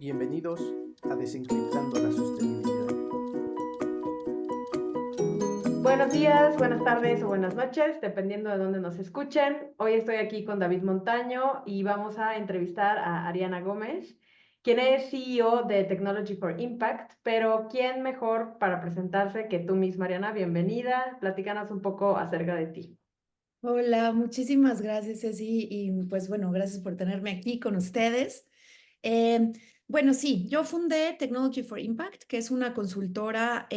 Bienvenidos a Desencriptando la Sostenibilidad. Buenos días, buenas tardes o buenas noches, dependiendo de dónde nos escuchen. Hoy estoy aquí con David Montaño y vamos a entrevistar a Ariana Gómez, quien es CEO de Technology for Impact, pero ¿quién mejor para presentarse que tú misma, Ariana? Bienvenida, platícanos un poco acerca de ti. Hola, muchísimas gracias, Ceci, y pues bueno, gracias por tenerme aquí con ustedes. Eh, bueno, sí, yo fundé Technology for Impact, que es una consultora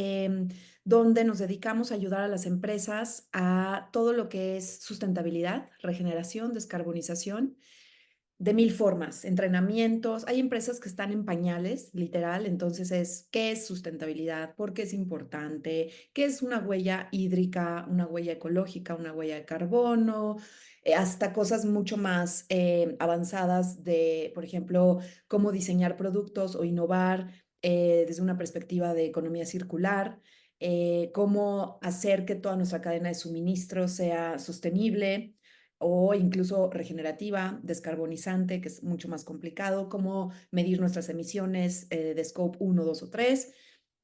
donde nos dedicamos a ayudar a las empresas a todo lo que es sustentabilidad, regeneración, descarbonización de mil formas, entrenamientos. Hay empresas que están en pañales, literal, entonces ¿qué es sustentabilidad? ¿Por qué es importante? ¿Qué es una huella hídrica, una huella ecológica, una huella de carbono? Hasta cosas mucho más avanzadas de, por ejemplo, cómo diseñar productos o innovar desde una perspectiva de economía circular. Cómo hacer que toda nuestra cadena de suministro sea sostenible o incluso regenerativa, descarbonizante, que es mucho más complicado, cómo medir nuestras emisiones de Scope 1, 2 o 3,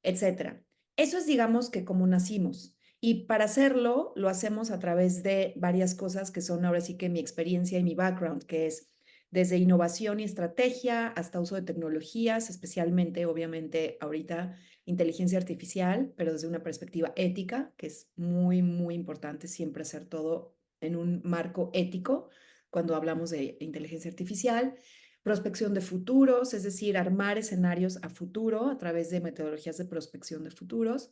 etcétera. Eso es, digamos, que como nacimos. Y para hacerlo, lo hacemos a través de varias cosas que son ahora sí que mi experiencia y mi background, que es desde innovación y estrategia hasta uso de tecnologías, especialmente, obviamente, ahorita inteligencia artificial, pero desde una perspectiva ética, que es muy, muy importante siempre hacer todo en un marco ético cuando hablamos de inteligencia artificial, prospección de futuros, es decir, armar escenarios a futuro a través de metodologías de prospección de futuros.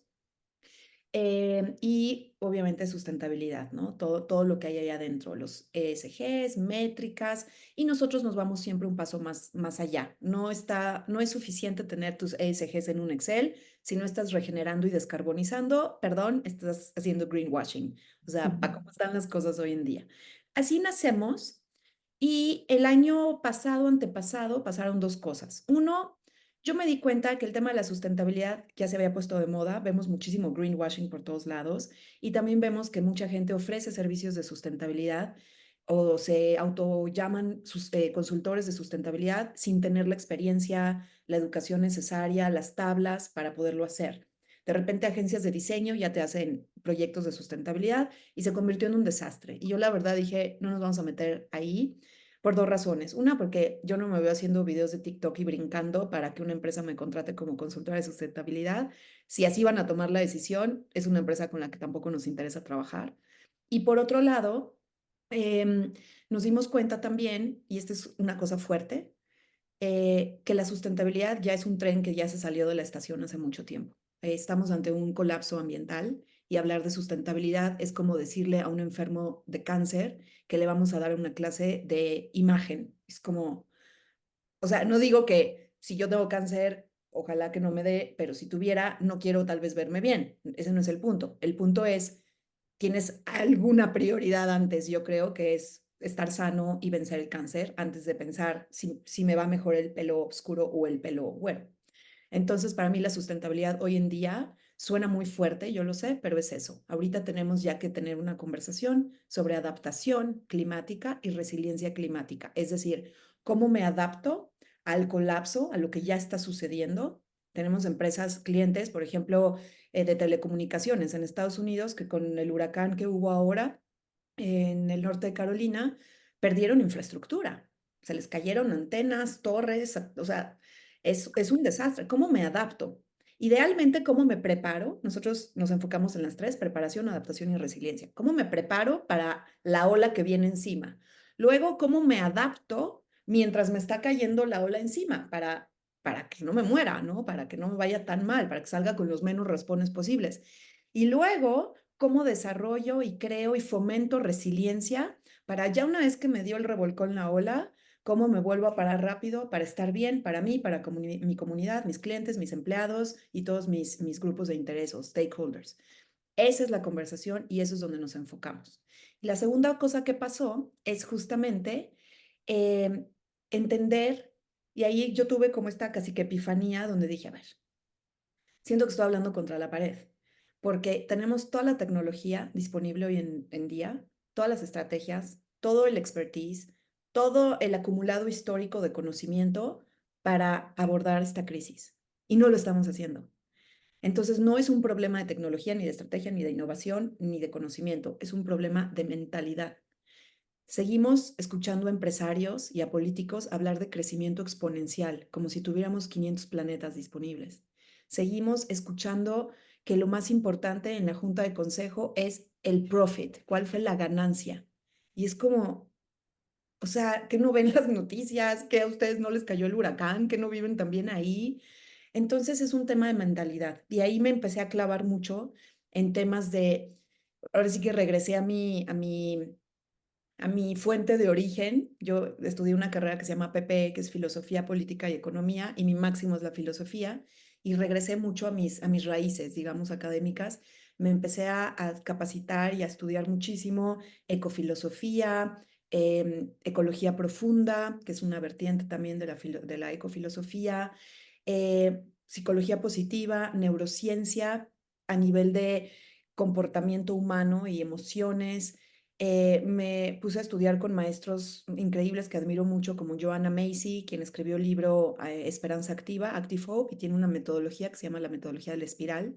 Y obviamente sustentabilidad, ¿no? Todo lo que hay ahí adentro, los ESGs, métricas, y nosotros nos vamos siempre un paso más allá. No es suficiente tener tus ESGs en un Excel si no estás regenerando y descarbonizando, perdón, estás haciendo greenwashing. O sea, ¿para cómo están las cosas hoy en día? Así nacemos y el año pasado, antepasado, pasaron dos cosas. Uno, yo me di cuenta que el tema de la sustentabilidad ya se había puesto de moda, vemos muchísimo greenwashing por todos lados y también vemos que mucha gente ofrece servicios de sustentabilidad o se auto llaman consultores de sustentabilidad sin tener la experiencia, la educación necesaria, las tablas para poderlo hacer. De repente agencias de diseño ya te hacen proyectos de sustentabilidad y se convirtió en un desastre. Y yo la verdad dije, no nos vamos a meter ahí por dos razones. Una, porque yo no me veo haciendo videos de TikTok y brincando para que una empresa me contrate como consultora de sustentabilidad. Si así van a tomar la decisión, es una empresa con la que tampoco nos interesa trabajar. Y por otro lado, nos dimos cuenta también, y esta es una cosa fuerte, que la sustentabilidad ya es un tren que ya se salió de la estación hace mucho tiempo. Estamos ante un colapso ambiental y hablar de sustentabilidad es como decirle a un enfermo de cáncer que le vamos a dar una clase de imagen. Es como, o sea, no digo que si yo tengo cáncer, ojalá que no me dé, pero si tuviera, no quiero tal vez verme bien. Ese no es el punto. El punto es, tienes alguna prioridad antes, yo creo que es estar sano y vencer el cáncer antes de pensar si me va mejor el pelo oscuro o el pelo güero. Entonces, para mí la sustentabilidad hoy en día suena muy fuerte, yo lo sé, pero es eso. Ahorita tenemos ya que tener una conversación sobre adaptación climática y resiliencia climática, es decir, cómo me adapto al colapso, a lo que ya está sucediendo. Tenemos empresas, clientes, por ejemplo, de telecomunicaciones en Estados Unidos, que con el huracán que hubo ahora en el norte de Carolina, perdieron infraestructura. Se les cayeron antenas, torres, o sea, es un desastre. ¿Cómo me adapto? Idealmente, ¿cómo me preparo? Nosotros nos enfocamos en las tres, preparación, adaptación y resiliencia. ¿Cómo me preparo para la ola que viene encima? Luego, ¿cómo me adapto mientras me está cayendo la ola encima para que no me muera, ¿no? Para que no me vaya tan mal, para que salga con los menos raspones posibles. Y luego, cómo desarrollo y creo y fomento resiliencia para ya una vez que me dio el revolcón la ola, cómo me vuelvo a parar rápido para estar bien para mí, para mi comunidad, mis clientes, mis empleados y todos mis grupos de interés o stakeholders. Esa es la conversación y eso es donde nos enfocamos. Y la segunda cosa que pasó es justamente eh, entender, y ahí yo tuve como esta casi que epifanía donde dije, a ver, siento que estoy hablando contra la pared, porque tenemos toda la tecnología disponible hoy en día, todas las estrategias, todo el expertise, todo el acumulado histórico de conocimiento para abordar esta crisis y no lo estamos haciendo. Entonces, no es un problema de tecnología, ni de estrategia, ni de innovación, ni de conocimiento, es un problema de mentalidad. Seguimos escuchando a empresarios y a políticos hablar de crecimiento exponencial, como si tuviéramos 500 planetas disponibles. Seguimos escuchando que lo más importante en la junta de consejo es el profit, cuál fue la ganancia. Y es como, o sea, que no ven las noticias, que a ustedes no les cayó el huracán, que no viven también ahí. Entonces es un tema de mentalidad. Y ahí me empecé a clavar mucho en temas de, ahora sí que regresé a mi fuente de origen. Yo estudié una carrera que se llama PPE, que es Filosofía, Política y Economía, y mi máximo es la filosofía, y regresé mucho a mis raíces, digamos, académicas. Me empecé a capacitar y a estudiar muchísimo ecofilosofía, ecología profunda, que es una vertiente también de la ecofilosofía, psicología positiva, neurociencia a nivel de comportamiento humano y emociones. Me puse a estudiar con maestros increíbles que admiro mucho, como Joanna Macy, quien escribió el libro Esperanza Activa, Active Hope, y tiene una metodología que se llama la metodología de la espiral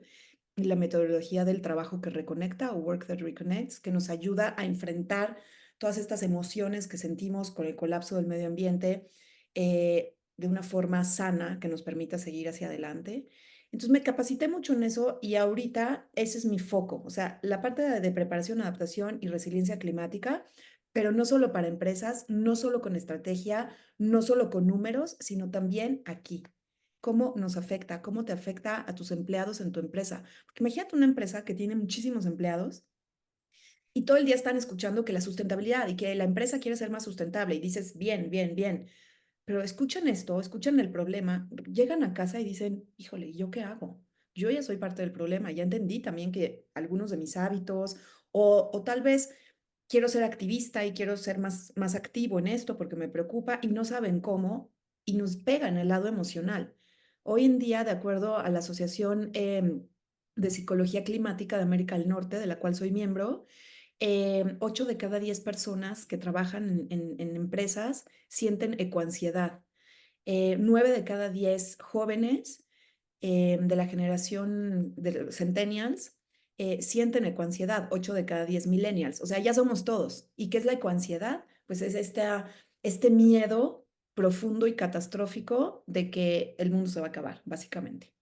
y la metodología del trabajo que reconecta o Work That Reconnects, que nos ayuda a enfrentar todas estas emociones que sentimos con el colapso del medio ambiente de una forma sana que nos permita seguir hacia adelante. Entonces me capacité mucho en eso y ahorita ese es mi foco, o sea, la parte de preparación, adaptación y resiliencia climática, pero no solo para empresas, no solo con estrategia, no solo con números, sino también aquí. ¿Cómo nos afecta? ¿Cómo te afecta a tus empleados en tu empresa? Porque imagínate una empresa que tiene muchísimos empleados y todo el día están escuchando que la sustentabilidad y que la empresa quiere ser más sustentable y dices, bien, bien, bien, pero escuchan esto, escuchan el problema, llegan a casa y dicen, híjole, ¿y yo qué hago? Yo ya soy parte del problema, ya entendí también que algunos de mis hábitos o tal vez quiero ser activista y quiero ser más activo en esto porque me preocupa y no saben cómo y nos pega en el lado emocional. Hoy en día, de acuerdo a la Asociación de Psicología Climática de América del Norte, de la cual soy miembro, 8 de cada 10 personas que trabajan en empresas sienten ecoansiedad. 9 de cada 10 jóvenes de la generación de los centennials sienten ecoansiedad, 8 de cada 10 millennials. O sea, ya somos todos. ¿Y qué es la ecoansiedad? Pues es este miedo profundo y catastrófico de que el mundo se va a acabar, básicamente.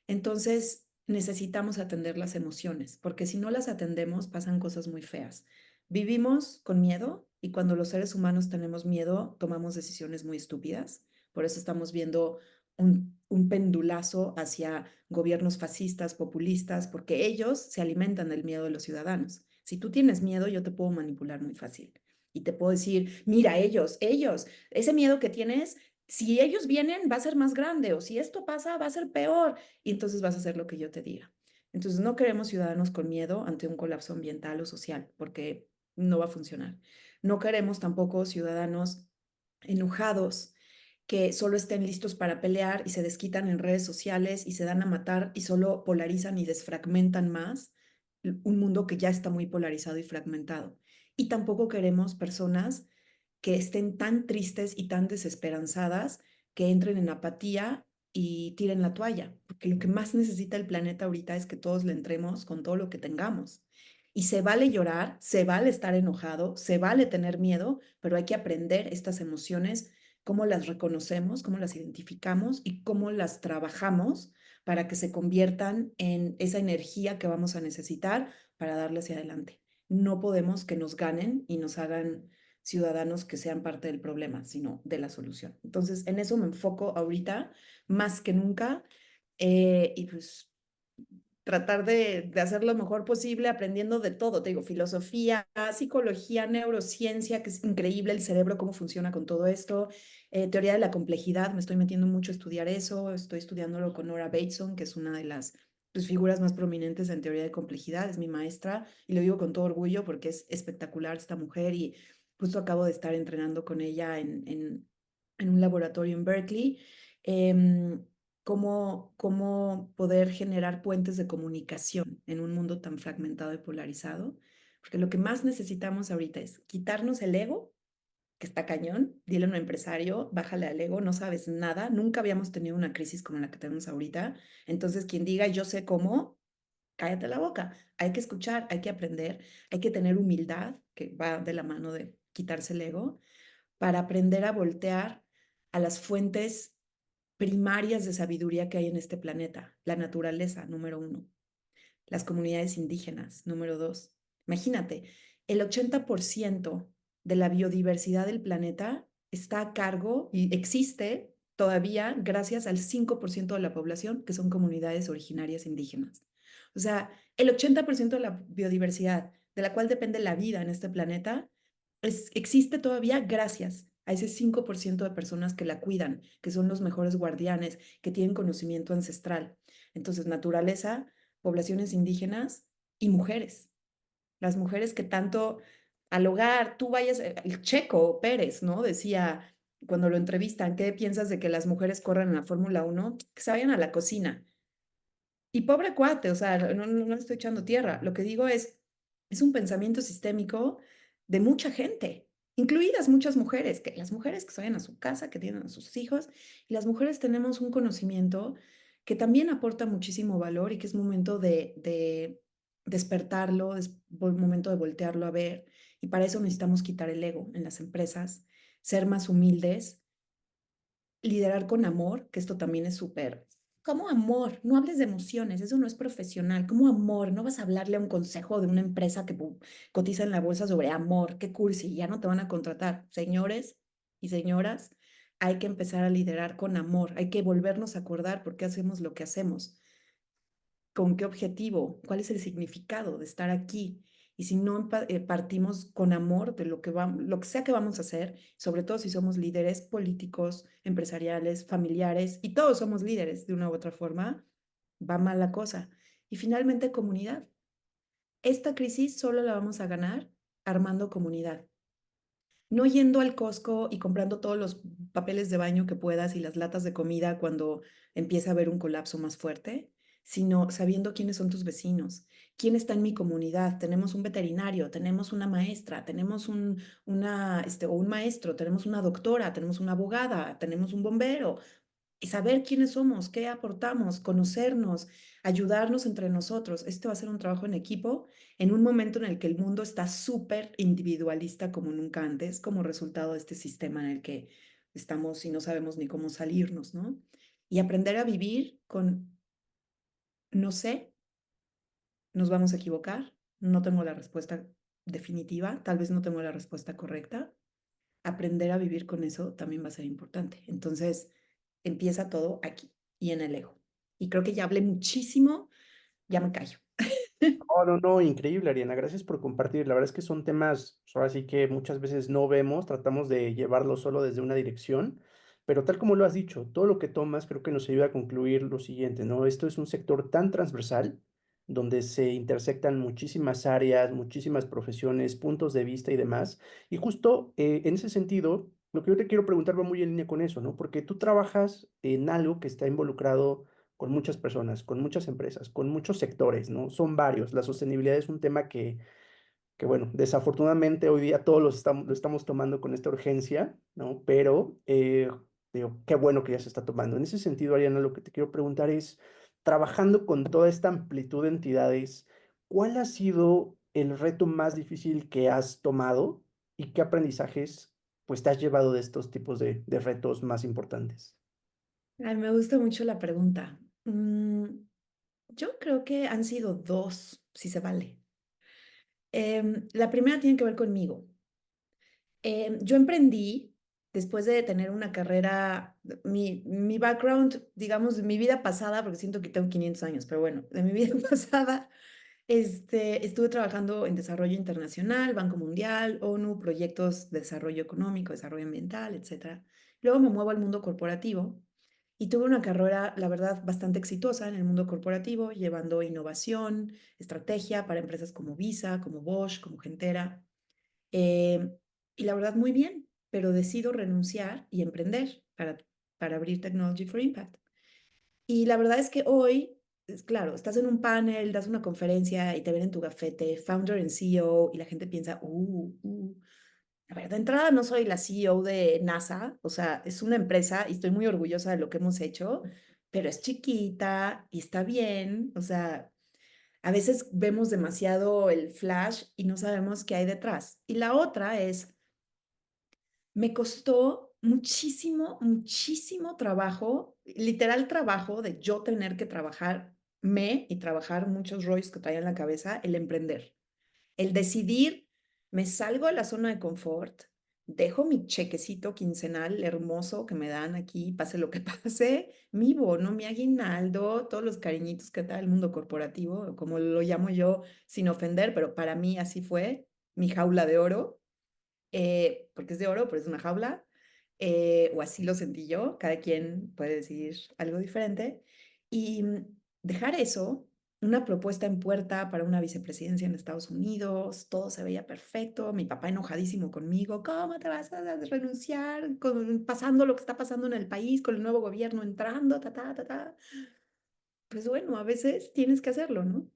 Entonces, necesitamos atender las emociones, porque si no las atendemos, pasan cosas muy feas. Vivimos con miedo y cuando los seres humanos tenemos miedo, tomamos decisiones muy estúpidas. Por eso estamos viendo un pendulazo hacia gobiernos fascistas, populistas, porque ellos se alimentan del miedo de los ciudadanos. Si tú tienes miedo, yo te puedo manipular muy fácil y te puedo decir, mira, ellos, ese miedo que tienes, si ellos vienen, va a ser más grande, o si esto pasa, va a ser peor, y entonces vas a hacer lo que yo te diga. Entonces, no queremos ciudadanos con miedo ante un colapso ambiental o social, porque no va a funcionar. No queremos tampoco ciudadanos enojados que solo estén listos para pelear y se desquitan en redes sociales y se dan a matar y solo polarizan y desfragmentan más un mundo que ya está muy polarizado y fragmentado. Y tampoco queremos personas que estén tan tristes y tan desesperanzadas que entren en apatía y tiren la toalla, porque lo que más necesita el planeta ahorita es que todos le entremos con todo lo que tengamos. Y se vale llorar, se vale estar enojado, se vale tener miedo, pero hay que aprender estas emociones, cómo las reconocemos, cómo las identificamos y cómo las trabajamos para que se conviertan en esa energía que vamos a necesitar para darle hacia adelante. No podemos que nos ganen y nos hagan ciudadanos que sean parte del problema, sino de la solución. Entonces, en eso me enfoco ahorita más que nunca y pues tratar de hacer lo mejor posible aprendiendo de todo. Te digo, filosofía, psicología, neurociencia, que es increíble el cerebro, cómo funciona con todo esto. Teoría de la complejidad, me estoy metiendo mucho a estudiar eso. Estoy estudiándolo con Nora Bateson, que es una de las figuras más prominentes en teoría de complejidad. Es mi maestra y lo digo con todo orgullo porque es espectacular esta mujer y justo acabo de estar entrenando con ella en un laboratorio en Berkeley. Cómo poder generar puentes de comunicación en un mundo tan fragmentado y polarizado, porque lo que más necesitamos ahorita es quitarnos el ego que está cañón, dile a un empresario, bájale al ego, no sabes nada, nunca habíamos tenido una crisis como la que tenemos ahorita. Entonces, quien diga yo sé cómo, cállate la boca. Hay que escuchar, hay que aprender, hay que tener humildad, que va de la mano de quitarse el ego, para aprender a voltear a las fuentes primarias de sabiduría que hay en este planeta. La naturaleza, número uno. Las comunidades indígenas, número dos. Imagínate, el 80% de la biodiversidad del planeta está a cargo y existe todavía gracias al 5% de la población que son comunidades originarias indígenas. O sea, el 80% de la biodiversidad de la cual depende la vida en este planeta existe todavía gracias a ese 5% de personas que la cuidan, que son los mejores guardianes, que tienen conocimiento ancestral. Entonces, naturaleza, poblaciones indígenas y mujeres. Las mujeres que tanto al hogar, tú vayas, el Checo Pérez, ¿no? Decía cuando lo entrevistan, ¿qué piensas de que las mujeres corran en la Fórmula 1? Que se vayan a la cocina. Y pobre cuate, o sea, no le estoy echando tierra. Lo que digo es un pensamiento sistémico de mucha gente, incluidas muchas mujeres, que las mujeres que se vayan a su casa, que tienen a sus hijos, y las mujeres tenemos un conocimiento que también aporta muchísimo valor y que es momento de despertarlo, es momento de voltearlo a ver. Y para eso necesitamos quitar el ego en las empresas, ser más humildes, liderar con amor, que esto también es súper. ¿Cómo amor? No hables de emociones, eso no es profesional. ¿Cómo amor? No vas a hablarle a un consejo de una empresa que cotiza en la bolsa sobre amor. Qué cursi, ya no te van a contratar. Señores y señoras, hay que empezar a liderar con amor. Hay que volvernos a acordar por qué hacemos lo que hacemos. ¿Con qué objetivo? ¿Cuál es el significado de estar aquí? Y si no partimos con amor de lo que sea que vamos a hacer, sobre todo si somos líderes políticos, empresariales, familiares, y todos somos líderes de una u otra forma, va mal la cosa. Y finalmente, comunidad. Esta crisis solo la vamos a ganar armando comunidad. No yendo al Costco y comprando todos los papeles de baño que puedas y las latas de comida cuando empieza a haber un colapso más fuerte, sino sabiendo quiénes son tus vecinos, quién está en mi comunidad. Tenemos un veterinario, tenemos una maestra, tenemos o un maestro, tenemos una doctora, tenemos una abogada, tenemos un bombero, y saber quiénes somos, qué aportamos, conocernos, ayudarnos entre nosotros. Este va a ser un trabajo en equipo en un momento en el que el mundo está súper individualista como nunca antes, como resultado de este sistema en el que estamos y no sabemos ni cómo salirnos, ¿no? Y aprender a vivir con, no sé, nos vamos a equivocar, no tengo la respuesta definitiva, tal vez no tengo la respuesta correcta. Aprender a vivir con eso también va a ser importante. Entonces, empieza todo aquí y en el ego. Y creo que ya hablé muchísimo, ya me callo. Oh, no, no, increíble, Ariana. Gracias por compartir. La verdad es que son temas, pues, ahora sí que muchas veces no vemos, tratamos de llevarlo solo desde una dirección, pero tal como lo has dicho, todo lo que tomas creo que nos ayuda a concluir lo siguiente, ¿no? Esto es un sector tan transversal, donde se intersectan muchísimas áreas, muchísimas profesiones, puntos de vista y demás. Y justo en ese sentido, lo que yo te quiero preguntar va muy en línea con eso, ¿no? Porque tú trabajas en algo que está involucrado con muchas personas, con muchas empresas, con muchos sectores, ¿no? Son varios. La sostenibilidad es un tema que bueno, desafortunadamente hoy día todos lo estamos tomando con esta urgencia, ¿no? Pero, digo, qué bueno que ya se está tomando. En ese sentido, Ariana, lo que te quiero preguntar es, trabajando con toda esta amplitud de entidades, ¿cuál ha sido el reto más difícil que has tomado y qué aprendizajes, pues, te has llevado de estos tipos de retos más importantes? Ay, me gusta mucho la pregunta. Yo creo que han sido dos, si se vale. La primera tiene que ver conmigo. Yo emprendí después de tener una carrera, mi background, digamos, de mi vida pasada, porque siento que tengo 500 años, pero bueno, de mi vida pasada, estuve trabajando en desarrollo internacional, Banco Mundial, ONU, proyectos de desarrollo económico, desarrollo ambiental, etcétera. Luego me muevo al mundo corporativo y tuve una carrera, la verdad, bastante exitosa en el mundo corporativo, llevando innovación, estrategia para empresas como Visa, como Bosch, como Gentera. Eh, y la verdad, muy bien, pero decido renunciar y emprender para abrir Technology for Impact. Y la verdad es que hoy, claro, estás en un panel, das una conferencia y te ven en tu gafete, founder and CEO, y la gente piensa, A ver, de entrada no soy la CEO de NASA, o sea, es una empresa y estoy muy orgullosa de lo que hemos hecho, pero es chiquita y está bien, o sea, a veces vemos demasiado el flash y no sabemos qué hay detrás. Y la otra es, me costó muchísimo, muchísimo trabajo, literal trabajo de yo tener que trabajarme y trabajar muchos rollos que traía en la cabeza, el emprender. El decidir, me salgo de la zona de confort, dejo mi chequecito quincenal hermoso que me dan aquí, pase lo que pase, mi bono, mi aguinaldo, todos los cariñitos que da el mundo corporativo, como lo llamo yo, sin ofender, pero para mí así fue, mi jaula de oro, porque es de oro, pero es una jaula, o así lo sentí yo, cada quien puede decir algo diferente, y dejar eso, una propuesta en puerta para una vicepresidencia en Estados Unidos, todo se veía perfecto, mi papá enojadísimo conmigo, ¿cómo te vas a renunciar pasando lo que está pasando en el país, con el nuevo gobierno entrando, ta, ta, ta, ta? Pues bueno, a veces tienes que hacerlo, ¿no?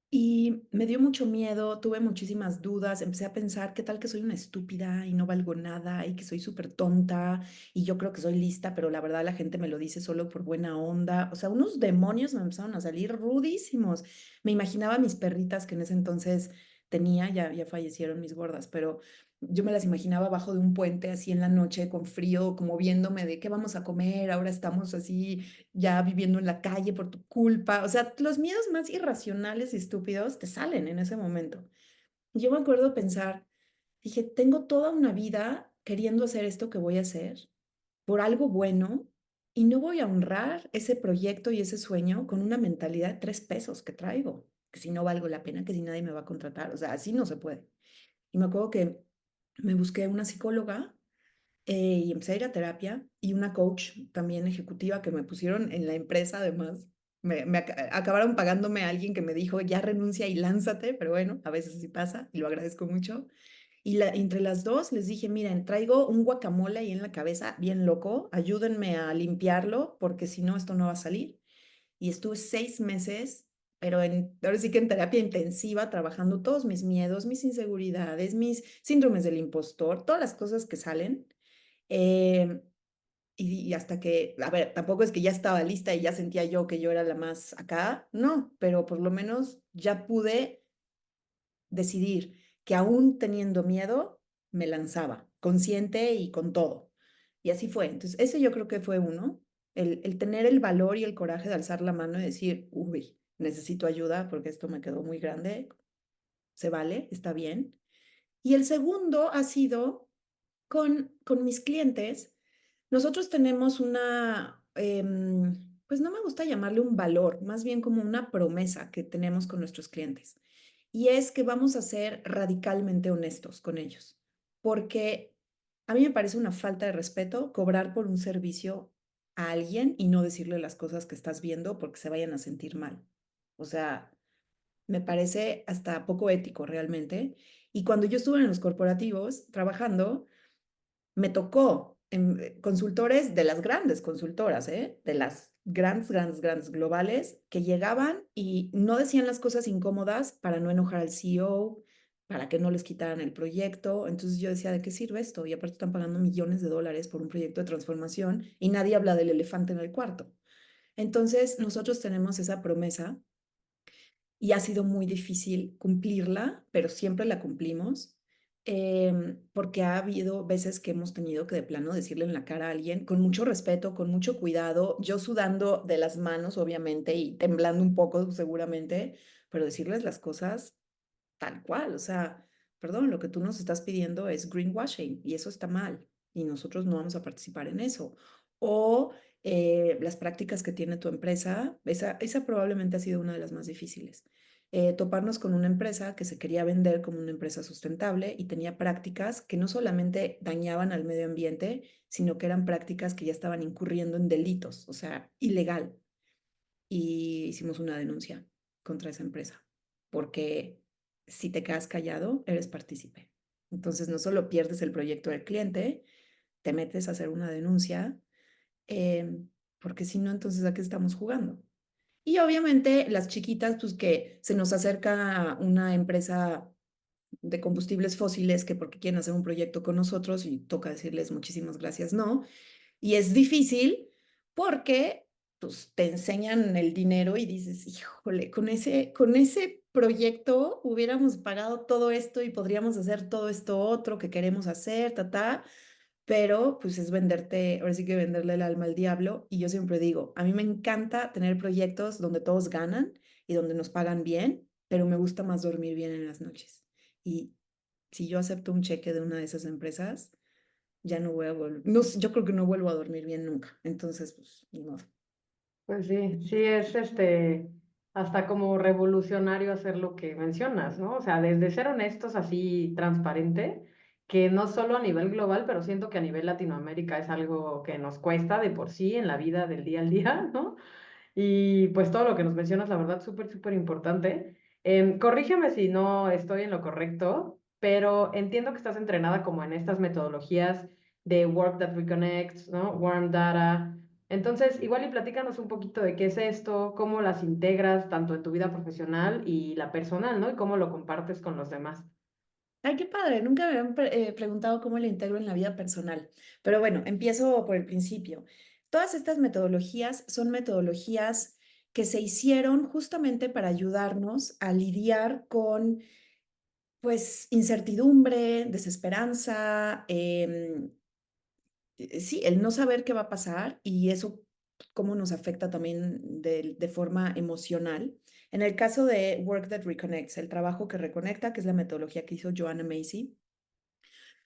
Y me dio mucho miedo, tuve muchísimas dudas, empecé a pensar, ¿qué tal que soy una estúpida y no valgo nada y que soy súper tonta y yo creo que soy lista, pero la verdad la gente me lo dice solo por buena onda? O sea, unos demonios me empezaron a salir rudísimos. Me imaginaba a mis perritas que en ese entonces tenía, ya fallecieron mis gordas, pero yo me las imaginaba abajo de un puente así en la noche con frío, como viéndome de qué vamos a comer, ahora estamos así ya viviendo en la calle por tu culpa. O sea, los miedos más irracionales y estúpidos te salen en ese momento. Yo me acuerdo pensar, dije, tengo toda una vida queriendo hacer esto que voy a hacer por algo bueno y no voy a honrar ese proyecto y ese sueño con una mentalidad de 3 pesos que traigo, que si no valgo la pena, que si nadie me va a contratar. O sea, así no se puede. Y me acuerdo que me busqué una psicóloga y empecé a ir a terapia y una coach también ejecutiva que me pusieron en la empresa, además. Acabaron pagándome a alguien que me dijo, ya renuncia y lánzate, pero bueno, a veces así pasa y lo agradezco mucho. Y entre las dos les dije, miren, traigo un guacamole ahí en la cabeza, bien loco, ayúdenme a limpiarlo porque si no, esto no va a salir. Y estuve 6 meses, pero ahora sí que en terapia intensiva, trabajando todos mis miedos, mis inseguridades, mis síndromes del impostor, todas las cosas que salen. Em, y hasta que, a ver, tampoco es que ya estaba lista y ya sentía yo que yo era la más acá, no, pero por lo menos ya pude decidir que aún teniendo miedo, me lanzaba, consciente y con todo. Y así fue. Entonces, ese yo creo que fue uno, el tener el valor y el coraje de alzar la mano y decir, uy, necesito ayuda porque esto me quedó muy grande, se vale, está bien. Y el segundo ha sido con mis clientes. Nosotros tenemos pues no me gusta llamarle un valor, más bien como una promesa que tenemos con nuestros clientes. Y es que vamos a ser radicalmente honestos con ellos, porque a mí me parece una falta de respeto cobrar por un servicio a alguien y no decirle las cosas que estás viendo porque se vayan a sentir mal. O sea, me parece hasta poco ético realmente. Y cuando yo estuve en los corporativos trabajando, me tocó consultores de las grandes consultoras, de las grandes, grandes, grandes globales, que llegaban y no decían las cosas incómodas para no enojar al CEO, para que no les quitaran el proyecto. Entonces yo decía, ¿de qué sirve esto? Y aparte están pagando millones de dólares por un proyecto de transformación y nadie habla del elefante en el cuarto. Entonces nosotros tenemos esa promesa y ha sido muy difícil cumplirla, pero siempre la cumplimos, porque ha habido veces que hemos tenido que de plano decirle en la cara a alguien con mucho respeto, con mucho cuidado, yo sudando de las manos, obviamente, y temblando un poco seguramente, pero decirles las cosas tal cual, o sea, perdón, lo que tú nos estás pidiendo es greenwashing y eso está mal y nosotros no vamos a participar en eso. O las prácticas que tiene tu empresa, esa probablemente ha sido una de las más difíciles. Toparnos con una empresa que se quería vender como una empresa sustentable y tenía prácticas que no solamente dañaban al medio ambiente, sino que eran prácticas que ya estaban incurriendo en delitos, o sea, ilegal. Y hicimos una denuncia contra esa empresa, porque si te quedas callado, eres partícipe. Entonces, no solo pierdes el proyecto del cliente, te metes a hacer una denuncia, porque si no, entonces ¿a qué estamos jugando? Y obviamente las chiquitas, pues que se nos acerca una empresa de combustibles fósiles que porque quieren hacer un proyecto con nosotros y toca decirles muchísimas gracias, no. Y es difícil porque pues, te enseñan el dinero y dices, híjole, con ese proyecto hubiéramos pagado todo esto y podríamos hacer todo esto otro que queremos hacer, pero pues es venderte, ahora sí que venderle el alma al diablo. Y yo siempre digo, a mí me encanta tener proyectos donde todos ganan y donde nos pagan bien, pero me gusta más dormir bien en las noches. Y si yo acepto un cheque de una de esas empresas, ya no voy a volver, no, yo creo que no vuelvo a dormir bien nunca. Entonces, pues, ni modo. Pues sí, sí es hasta como revolucionario hacer lo que mencionas, ¿no? O sea, desde ser honestos así transparente, que no solo a nivel global, pero siento que a nivel Latinoamérica es algo que nos cuesta de por sí en la vida del día al día, ¿no? Y pues todo lo que nos mencionas, la verdad, súper, súper importante. Corrígeme si no estoy en lo correcto, pero entiendo que estás entrenada como en estas metodologías de Work That Reconnects, ¿no? Warm Data. Entonces, igual y platícanos un poquito de qué es esto, cómo las integras tanto en tu vida profesional y la personal, ¿no? Y cómo lo compartes con los demás. Ay, qué padre, nunca me habían preguntado cómo lo integro en la vida personal. Pero bueno, empiezo por el principio. Todas estas metodologías son metodologías que se hicieron justamente para ayudarnos a lidiar con, pues, incertidumbre, desesperanza, sí, el no saber qué va a pasar y eso cómo nos afecta también de forma emocional. En el caso de Work That Reconnects, el trabajo que reconecta, que es la metodología que hizo Joanna Macy.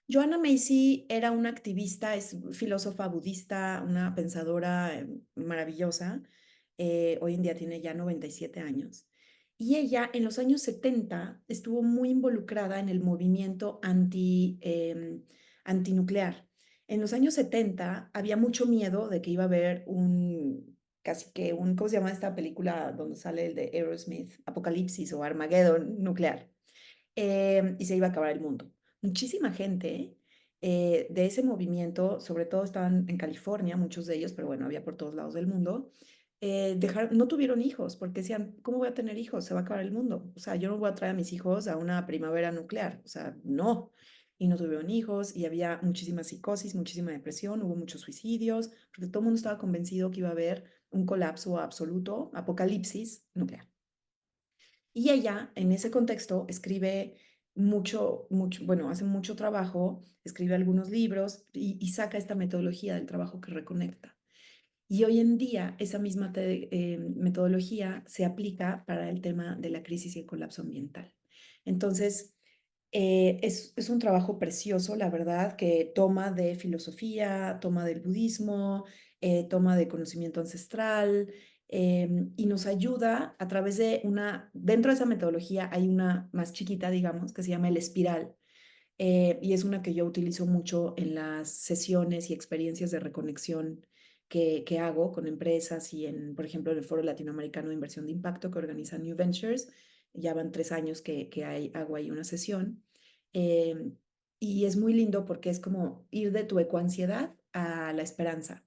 Joanna Macy era una activista, es filósofa budista, una pensadora maravillosa. Hoy en día tiene ya 97 años. Y ella en los años 70 estuvo muy involucrada en el movimiento antinuclear. En los años 70 había mucho miedo de que iba a haber casi que ¿cómo se llama esta película donde sale el de Aerosmith? Apocalipsis o Armageddon nuclear. Y se iba a acabar el mundo. Muchísima gente de ese movimiento, sobre todo estaban en California, muchos de ellos, pero bueno, había por todos lados del mundo, no tuvieron hijos porque decían, ¿cómo voy a tener hijos? Se va a acabar el mundo. O sea, yo no voy a traer a mis hijos a una primavera nuclear. O sea, no. Y no tuvieron hijos y había muchísima psicosis, muchísima depresión, hubo muchos suicidios, porque todo el mundo estaba convencido que iba a haber un colapso absoluto, apocalipsis nuclear. Y ella, en ese contexto, escribe bueno, hace mucho trabajo, escribe algunos libros y saca esta metodología del trabajo que reconecta. Y hoy en día esa misma metodología se aplica para el tema de la crisis y el colapso ambiental. Entonces, es un trabajo precioso, la verdad, que toma de filosofía, toma del budismo, toma de conocimiento ancestral y nos ayuda a través de dentro de esa metodología hay una más chiquita, digamos, que se llama el espiral. Y es una que yo utilizo mucho en las sesiones y experiencias de reconexión que hago con empresas y por ejemplo, en el Foro Latinoamericano de Inversión de Impacto que organiza New Ventures. Ya van 3 años que hago ahí una sesión. Eh, y es muy lindo porque es como ir de tu ecoansiedad a la esperanza.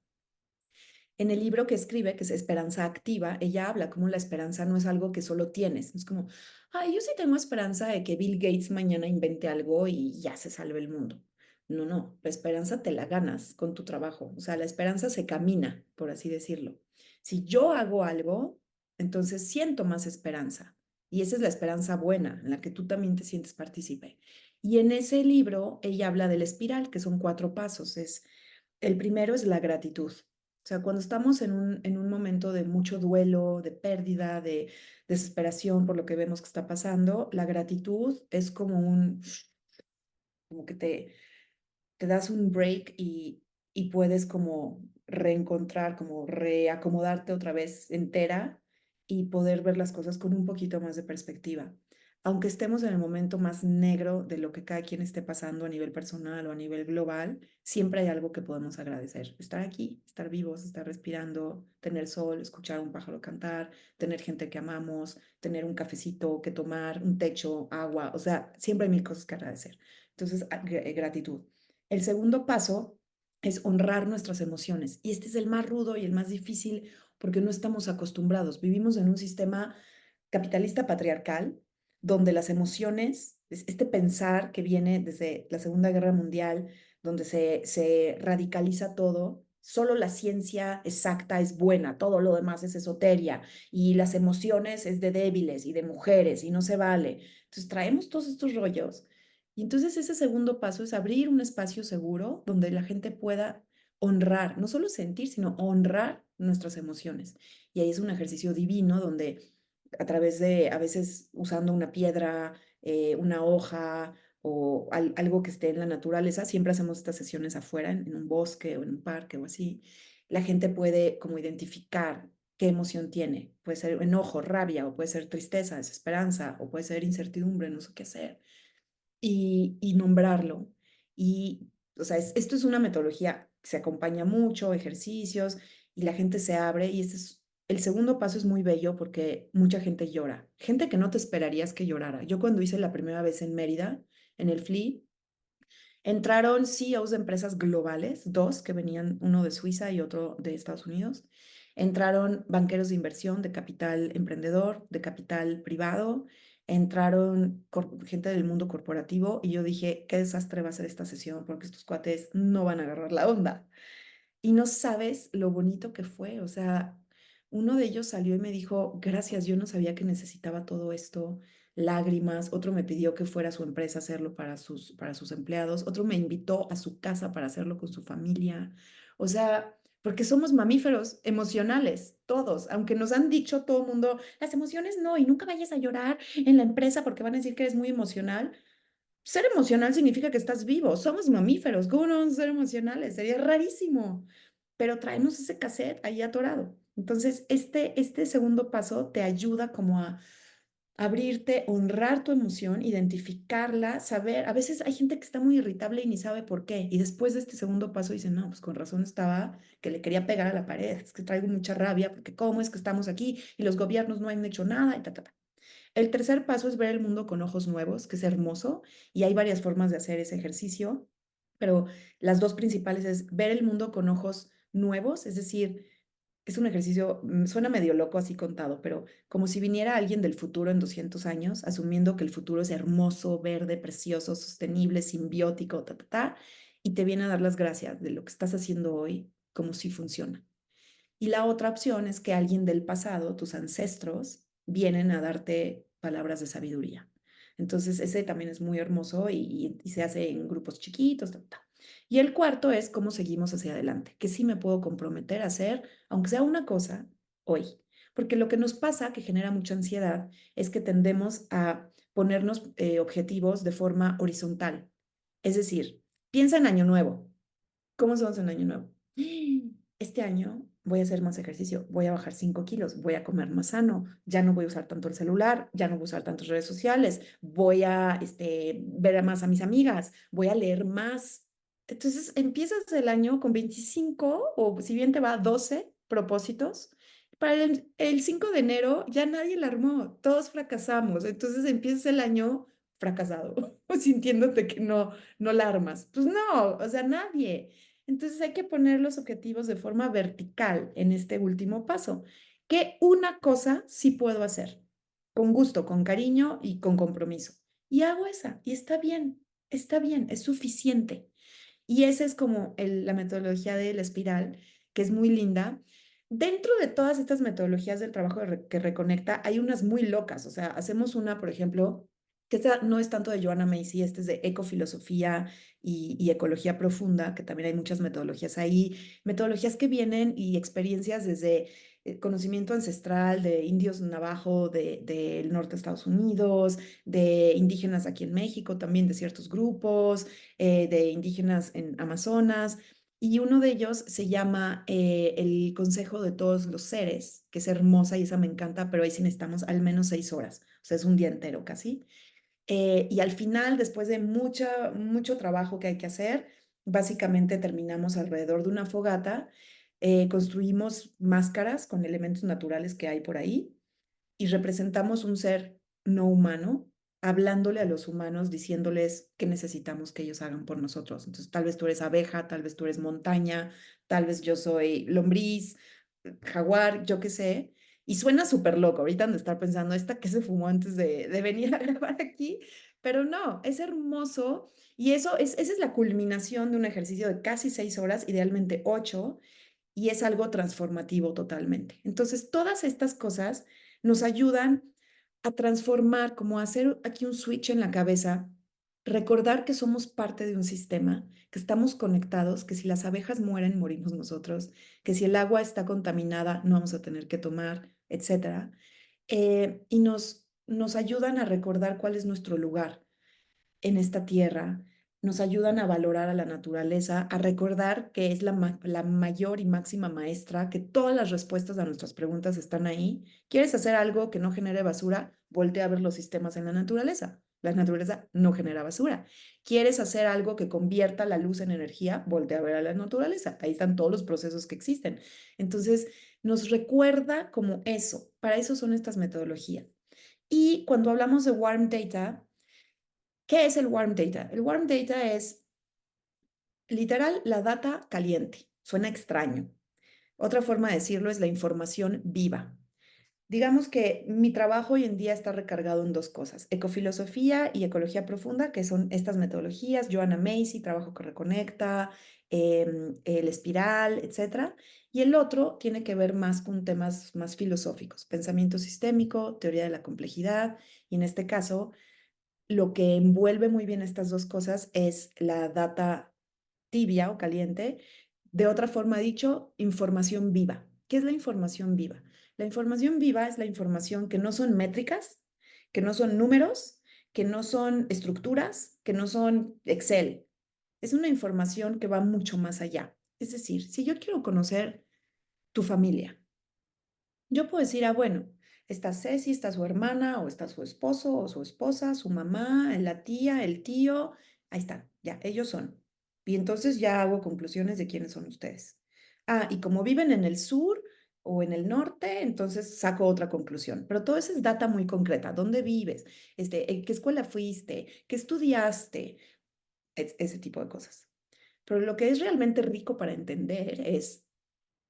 En el libro que escribe, que es Esperanza Activa, ella habla como la esperanza no es algo que solo tienes. Es como, ay, yo sí tengo esperanza de que Bill Gates mañana invente algo y ya se salve el mundo. No, no, la esperanza te la ganas con tu trabajo. O sea, la esperanza se camina, por así decirlo. Si yo hago algo, entonces siento más esperanza. Y esa es la esperanza buena, en la que tú también te sientes partícipe. Y en ese libro, ella habla del espiral, que son 4 pasos. El primero es la gratitud. O sea, cuando estamos en un momento de mucho duelo, de pérdida, de desesperación por lo que vemos que está pasando, la gratitud es como que te das un break y puedes como reencontrar, como reacomodarte otra vez entera y poder ver las cosas con un poquito más de perspectiva. Aunque estemos en el momento más negro de lo que cada quien esté pasando a nivel personal o a nivel global, siempre hay algo que podemos agradecer. Estar aquí, estar vivos, estar respirando, tener sol, escuchar un pájaro cantar, tener gente que amamos, tener un cafecito que tomar, un techo, agua, o sea, siempre hay mil cosas que agradecer. Entonces, gratitud. El segundo paso es honrar nuestras emociones. Y este es el más rudo y el más difícil porque no estamos acostumbrados. Vivimos en un sistema capitalista patriarcal donde las emociones, este pensar que viene desde la Segunda Guerra Mundial, donde se radicaliza todo, solo la ciencia exacta es buena, todo lo demás es esoteria, y las emociones es de débiles y de mujeres, y no se vale. Entonces traemos todos estos rollos, y entonces ese segundo paso es abrir un espacio seguro donde la gente pueda honrar, no solo sentir, sino honrar nuestras emociones. Y ahí es un ejercicio divino donde a través de, a veces usando una piedra, una hoja o algo que esté en la naturaleza, siempre hacemos estas sesiones afuera, en un bosque o en un parque o así, la gente puede como identificar qué emoción tiene. Puede ser enojo, rabia, o puede ser tristeza, desesperanza, o puede ser incertidumbre, no sé qué hacer, y nombrarlo. Y, o sea, esto es una metodología que se acompaña mucho, ejercicios, y la gente se abre, y este es, el segundo paso es muy bello porque mucha gente llora, gente que no te esperarías que llorara. Yo cuando hice la primera vez en Mérida, en el FLI, entraron CEOs de empresas globales, dos que venían, uno de Suiza y otro de Estados Unidos. Entraron banqueros de inversión, de capital emprendedor, de capital privado. Entraron gente del mundo corporativo y yo dije, qué desastre va a ser esta sesión porque estos cuates no van a agarrar la onda. Y no sabes lo bonito que fue. O sea, uno de ellos salió y me dijo, gracias, yo no sabía que necesitaba todo esto, lágrimas. Otro me pidió que fuera a su empresa a hacerlo para sus empleados. Otro me invitó a su casa para hacerlo con su familia. O sea, porque somos mamíferos emocionales, todos. Aunque nos han dicho todo el mundo, las emociones no, y nunca vayas a llorar en la empresa porque van a decir que eres muy emocional. Ser emocional significa que estás vivo. Somos mamíferos. ¿Cómo no vamos a ser emocionales? Sería rarísimo. Pero traemos ese cassette ahí atorado. Entonces, este segundo paso te ayuda como a abrirte, honrar tu emoción, identificarla, saber. A veces hay gente que está muy irritable y ni sabe por qué. Y después de este segundo paso dice, no, pues con razón estaba que le quería pegar a la pared. Es que traigo mucha rabia porque cómo es que estamos aquí y los gobiernos no han hecho nada y ta, ta, ta. El tercer paso es ver el mundo con ojos nuevos, que es hermoso, y hay varias formas de hacer ese ejercicio, pero las dos principales es ver el mundo con ojos nuevos, es decir, es un ejercicio, suena medio loco así contado, pero como si viniera alguien del futuro en 200 años, asumiendo que el futuro es hermoso, verde, precioso, sostenible, simbiótico, ta, ta, ta, y te viene a dar las gracias de lo que estás haciendo hoy, como si funciona. Y la otra opción es que alguien del pasado, tus ancestros, vienen a darte palabras de sabiduría. Entonces, ese también es muy hermoso y se hace en grupos chiquitos. Ta, ta. Y el cuarto es cómo seguimos hacia adelante, que sí me puedo comprometer a hacer, aunque sea una cosa, hoy. Porque lo que nos pasa, que genera mucha ansiedad, es que tendemos a ponernos objetivos de forma horizontal. Es decir, piensa en Año Nuevo. ¿Cómo somos en Año Nuevo? Este año voy a hacer más ejercicio, voy a bajar 5 kilos, voy a comer más sano, ya no voy a usar tanto el celular, ya no voy a usar tantas redes sociales, voy a ver más a mis amigas, voy a leer más. Entonces empiezas el año con 25 o si bien te va 12 propósitos. Para el 5 de enero ya nadie la armó, todos fracasamos. Entonces empiezas el año fracasado, sintiéndote que no la armas. Pues no, o sea, nadie. Entonces hay que poner los objetivos de forma vertical en este último paso. Que una cosa sí puedo hacer, con gusto, con cariño y con compromiso. Y hago esa, y está bien, es suficiente. Y esa es como la metodología de la espiral, que es muy linda. Dentro de todas estas metodologías del trabajo que reconecta, hay unas muy locas. O sea, hacemos una, por ejemplo, que esta no es tanto de Joanna Macy, este es de ecofilosofía y ecología profunda, que también hay muchas metodologías ahí, metodologías que vienen y experiencias desde conocimiento ancestral de indios navajo del norte de Estados Unidos, de indígenas aquí en México, también de ciertos grupos, de indígenas en Amazonas. Y uno de ellos se llama el Consejo de Todos los Seres, que es hermosa y esa me encanta, pero ahí sí necesitamos al menos 6 horas, o sea, es un día entero casi. Y al final, después de mucho trabajo que hay que hacer, básicamente terminamos alrededor de una fogata, construimos máscaras con elementos naturales que hay por ahí y representamos un ser no humano, hablándole a los humanos, diciéndoles qué necesitamos que ellos hagan por nosotros. Entonces, tal vez tú eres abeja, tal vez tú eres montaña, tal vez yo soy lombriz, jaguar, yo qué sé. Y suena súper loco, ahorita han de estar pensando, ¿esta qué se fumó antes de venir a grabar aquí? Pero no, es hermoso y esa es la culminación de un ejercicio de casi 6 horas, idealmente 8, y es algo transformativo totalmente. Entonces, todas estas cosas nos ayudan a transformar, como a hacer aquí un switch en la cabeza, recordar que somos parte de un sistema, que estamos conectados, que si las abejas mueren, morimos nosotros, que si el agua está contaminada, no vamos a tener que tomar, etcétera. Y nos ayudan a recordar cuál es nuestro lugar en esta tierra, nos ayudan a valorar a la naturaleza, a recordar que es la mayor y máxima maestra, que todas las respuestas a nuestras preguntas están ahí. ¿Quieres hacer algo que no genere basura? Voltea a ver los sistemas en la naturaleza. La naturaleza no genera basura. ¿Quieres hacer algo que convierta la luz en energía? Voltea a ver a la naturaleza. Ahí están todos los procesos que existen. Entonces, nos recuerda como eso. Para eso son estas metodologías. Y cuando hablamos de warm data, ¿qué es el warm data? El warm data es literal la data caliente. Suena extraño. Otra forma de decirlo es la información viva. Digamos que mi trabajo hoy en día está recargado en dos cosas, ecofilosofía y ecología profunda, que son estas metodologías, Joanna Macy, Trabajo que Reconecta, el Espiral, etcétera. Y el otro tiene que ver más con temas más filosóficos, pensamiento sistémico, teoría de la complejidad, y en este caso lo que envuelve muy bien estas dos cosas es la data tibia o caliente. De otra forma dicho, información viva. ¿Qué es la información viva? La información viva es la información que no son métricas, que no son números, que no son estructuras, que no son Excel. Es una información que va mucho más allá. Es decir, si yo quiero conocer tu familia, yo puedo decir, bueno, está Ceci, está su hermana, o está su esposo, o su esposa, su mamá, la tía, el tío, ahí están, ya, ellos son. Y entonces ya hago conclusiones de quiénes son ustedes. Ah, y como viven en el sur o en el norte, entonces saco otra conclusión. Pero todo eso es data muy concreta. ¿Dónde vives? ¿En qué escuela fuiste? ¿Qué estudiaste? Ese tipo de cosas. Pero lo que es realmente rico para entender es,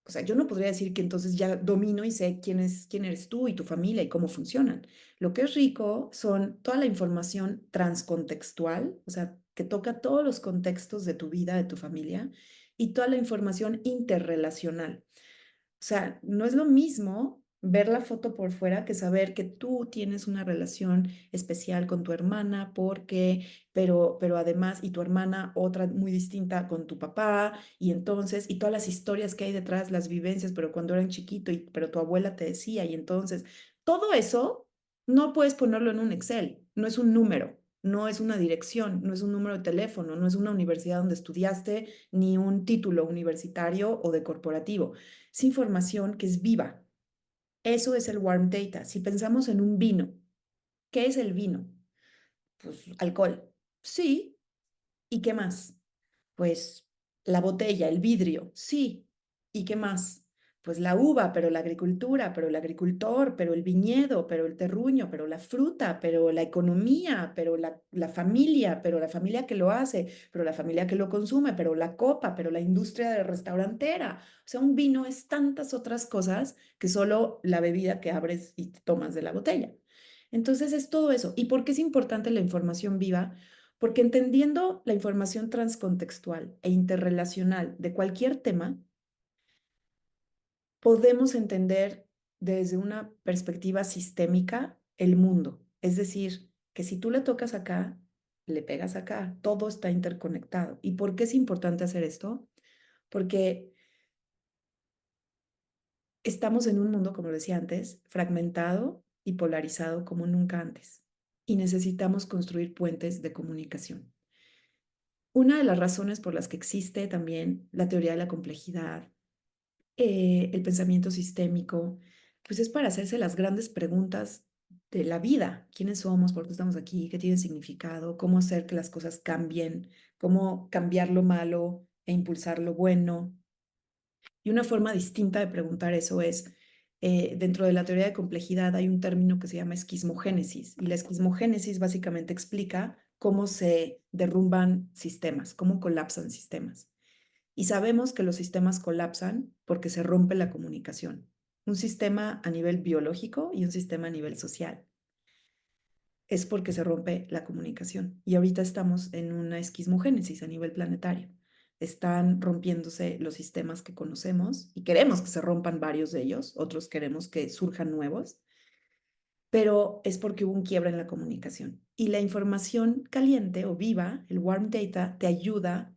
o sea, yo no podría decir que entonces ya domino y sé quién eres tú y tu familia y cómo funcionan. Lo que es rico son toda la información transcontextual, o sea, que toca todos los contextos de tu vida, de tu familia, y toda la información interrelacional. O sea, no es lo mismo ver la foto por fuera que saber que tú tienes una relación especial con tu hermana, pero además, y tu hermana otra muy distinta con tu papá, y entonces, y todas las historias que hay detrás, las vivencias, pero cuando eran chiquito, pero tu abuela te decía, y entonces, todo eso no puedes ponerlo en un Excel, no es un número. No es una dirección, no es un número de teléfono, no es una universidad donde estudiaste, ni un título universitario o de corporativo. Es información que es viva. Eso es el warm data. Si pensamos en un vino, ¿qué es el vino? Pues alcohol. Sí. ¿Y qué más? Pues la botella, el vidrio. Sí. ¿Y qué más? Pues la uva, pero la agricultura, pero el agricultor, pero el viñedo, pero el terruño, pero la fruta, pero la economía, pero la familia, pero la familia que lo hace, pero la familia que lo consume, pero la copa, pero la industria de restaurantera. O sea, un vino es tantas otras cosas que solo la bebida que abres y tomas de la botella. Entonces es todo eso. ¿Y por qué es importante la información viva? Porque entendiendo la información transcontextual e interrelacional de cualquier tema, podemos entender desde una perspectiva sistémica el mundo. Es decir, que si tú le tocas acá, le pegas acá, todo está interconectado. ¿Y por qué es importante hacer esto? Porque estamos en un mundo, como decía antes, fragmentado y polarizado como nunca antes. Y necesitamos construir puentes de comunicación. Una de las razones por las que existe también la teoría de la complejidad, el pensamiento sistémico, pues es para hacerse las grandes preguntas de la vida. ¿Quiénes somos? ¿Por qué estamos aquí? ¿Qué tiene significado? ¿Cómo hacer que las cosas cambien? ¿Cómo cambiar lo malo e impulsar lo bueno? Y una forma distinta de preguntar eso es, dentro de la teoría de complejidad hay un término que se llama esquismogénesis, y la esquismogénesis básicamente explica cómo se derrumban sistemas, cómo colapsan sistemas. Y sabemos que los sistemas colapsan porque se rompe la comunicación. un sistema a nivel biológico y un sistema a nivel social. Es porque se rompe la comunicación. Y ahorita estamos en una esquizmogénesis a nivel planetario. Están rompiéndose los sistemas que conocemos y queremos que se rompan varios de ellos, otros queremos que surjan nuevos, pero es porque hubo un quiebre en la comunicación. Y la información caliente o viva, el warm data, te ayuda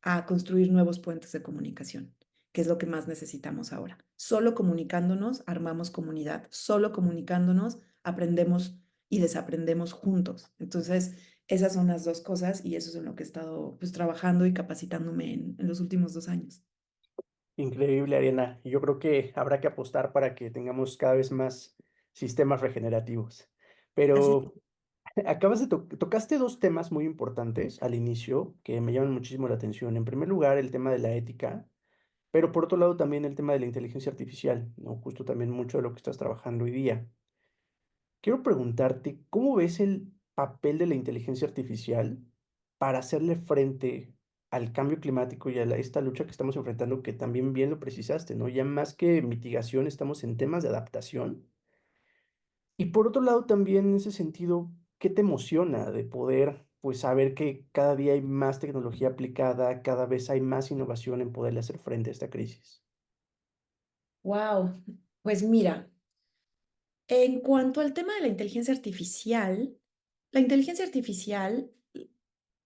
a construir nuevos puentes de comunicación, que es lo que más necesitamos ahora. Solo comunicándonos armamos comunidad, solo comunicándonos aprendemos y desaprendemos juntos. Entonces, esas son las dos cosas y eso es en lo que he estado pues, trabajando y capacitándome en los últimos 2 años. Increíble, Ariana. Y yo creo que habrá que apostar para que tengamos cada vez más sistemas regenerativos. Así, Pero acabas de tocaste dos temas muy importantes al inicio que me llaman muchísimo la atención. En primer lugar, el tema de la ética, pero por otro lado también el tema de la inteligencia artificial, ¿no? Justo también mucho de lo que estás trabajando hoy día. Quiero preguntarte, ¿cómo ves el papel de la inteligencia artificial para hacerle frente al cambio climático y a esta lucha que estamos enfrentando, que también bien lo precisaste, ¿no? Ya más que mitigación, estamos en temas de adaptación. Y por otro lado, también en ese sentido, ¿qué te emociona de poder, pues, saber que cada día hay más tecnología aplicada, cada vez hay más innovación en poderle hacer frente a esta crisis? wow. Pues mira, en cuanto al tema de la inteligencia artificial,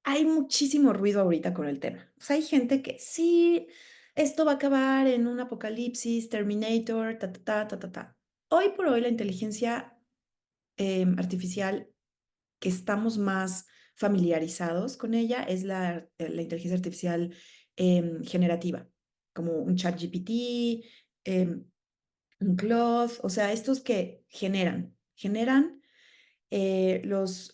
hay muchísimo ruido ahorita con el tema. O sea, hay gente que sí, esto va a acabar en un apocalipsis, Terminator, ta, ta, ta, ta, ta, ta. Hoy por hoy la inteligencia artificial que estamos más familiarizados con ella es la inteligencia artificial generativa, como un ChatGPT, un Claude, o sea, estos que generan los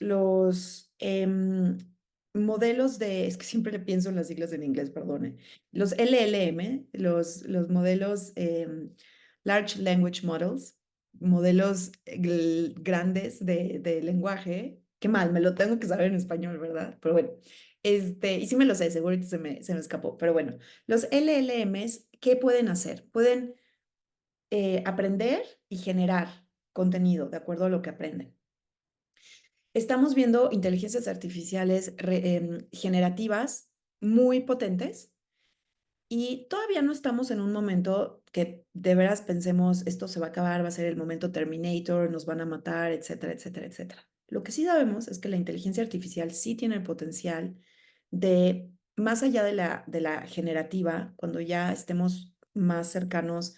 modelos es que siempre le pienso en las siglas en inglés, perdone, los LLM, los modelos Large Language Models, modelos grandes de lenguaje, qué mal, me lo tengo que saber en español, ¿verdad? Pero bueno, y sí me lo sé, seguro se me escapó, pero bueno, los LLMs, ¿qué pueden hacer? Pueden aprender y generar contenido de acuerdo a lo que aprenden. Estamos viendo inteligencias artificiales generativas muy potentes y todavía no estamos en un momento que de veras pensemos esto se va a acabar, va a ser el momento Terminator, nos van a matar, etcétera, etcétera, etcétera. Lo que sí sabemos es que la inteligencia artificial sí tiene el potencial de, más allá de la generativa, cuando ya estemos más cercanos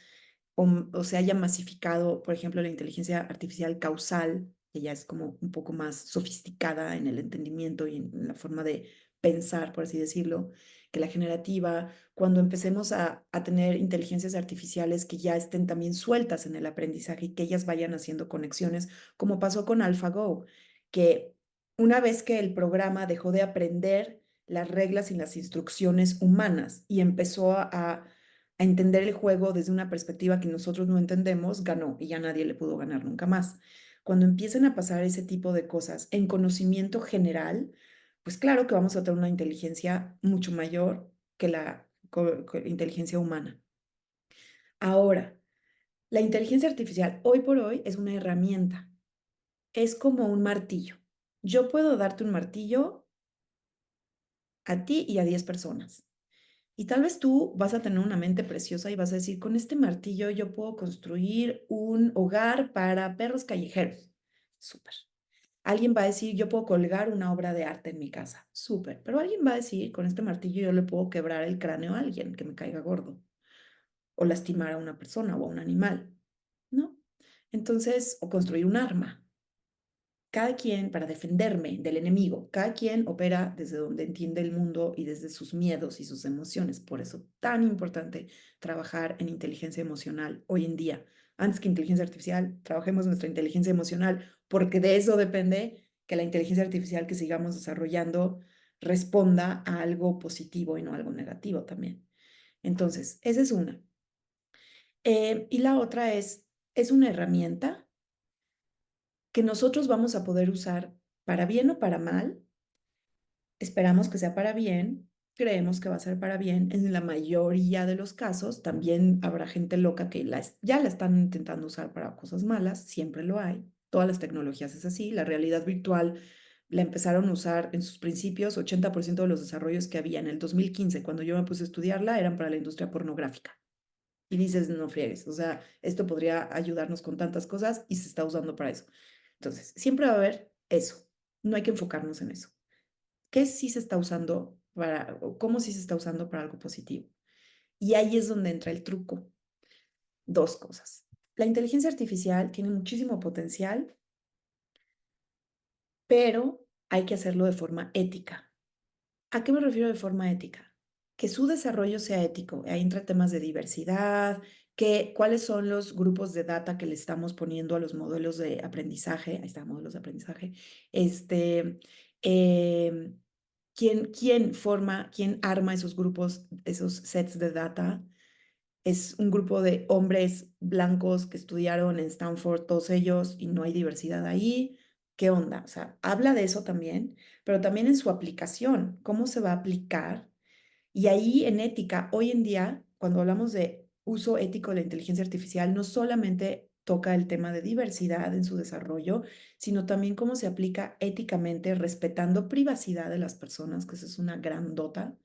o se haya masificado, por ejemplo, la inteligencia artificial causal, que ya es como un poco más sofisticada en el entendimiento y en la forma de pensar, por así decirlo, que la generativa, cuando empecemos a tener inteligencias artificiales que ya estén también sueltas en el aprendizaje y que ellas vayan haciendo conexiones, como pasó con AlphaGo, que una vez que el programa dejó de aprender las reglas y las instrucciones humanas y empezó a entender el juego desde una perspectiva que nosotros no entendemos, ganó y ya nadie le pudo ganar nunca más. Cuando empiecen a pasar ese tipo de cosas en conocimiento general, pues claro que vamos a tener una inteligencia mucho mayor que la inteligencia humana. Ahora, la inteligencia artificial hoy por hoy es una herramienta, es como un martillo. Yo puedo darte un martillo a ti y a 10 personas. Y tal vez tú vas a tener una mente preciosa y vas a decir, con este martillo yo puedo construir un hogar para perros callejeros. Súper. Alguien va a decir, yo puedo colgar una obra de arte en mi casa. Súper. Pero alguien va a decir, con este martillo yo le puedo quebrar el cráneo a alguien que me caiga gordo o lastimar a una persona o a un animal, ¿no? Entonces, o construir un arma. Cada quien, para defenderme del enemigo, cada quien opera desde donde entiende el mundo y desde sus miedos y sus emociones. Por eso, tan importante trabajar en inteligencia emocional hoy en día. Antes que inteligencia artificial, trabajemos nuestra inteligencia emocional, porque de eso depende que la inteligencia artificial que sigamos desarrollando responda a algo positivo y no a algo negativo también. Entonces, esa es una. Y la otra es una herramienta que nosotros vamos a poder usar para bien o para mal. Esperamos que sea para bien, creemos que va a ser para bien. En la mayoría de los casos, también habrá gente loca que ya la están intentando usar para cosas malas, siempre lo hay. Todas las tecnologías es así. La realidad virtual la empezaron a usar en sus principios, 80% de los desarrollos que había en el 2015, cuando yo me puse a estudiarla, eran para la industria pornográfica. Y dices, no friegues, o sea, esto podría ayudarnos con tantas cosas y se está usando para eso. Entonces, siempre va a haber eso. No hay que enfocarnos en eso. ¿Qué sí se está usando para, o cómo sí se está usando para algo positivo? Y ahí es donde entra el truco. Dos cosas. La inteligencia artificial tiene muchísimo potencial, pero hay que hacerlo de forma ética. ¿A qué me refiero de forma ética? Que su desarrollo sea ético. Ahí entra temas de diversidad, cuáles son los grupos de data que le estamos poniendo a los modelos de aprendizaje. Ahí está, modelos de aprendizaje. Este, em, quién arma esos grupos, esos sets de data. Es un grupo de hombres blancos que estudiaron en Stanford, todos ellos, y no hay diversidad ahí. ¿Qué onda? O sea, habla de eso también, pero también en su aplicación, cómo se va a aplicar. Y ahí en ética, hoy en día, cuando hablamos de uso ético de la inteligencia artificial, no solamente toca el tema de diversidad en su desarrollo, sino también cómo se aplica éticamente, respetando privacidad de las personas, que eso es una gran dota,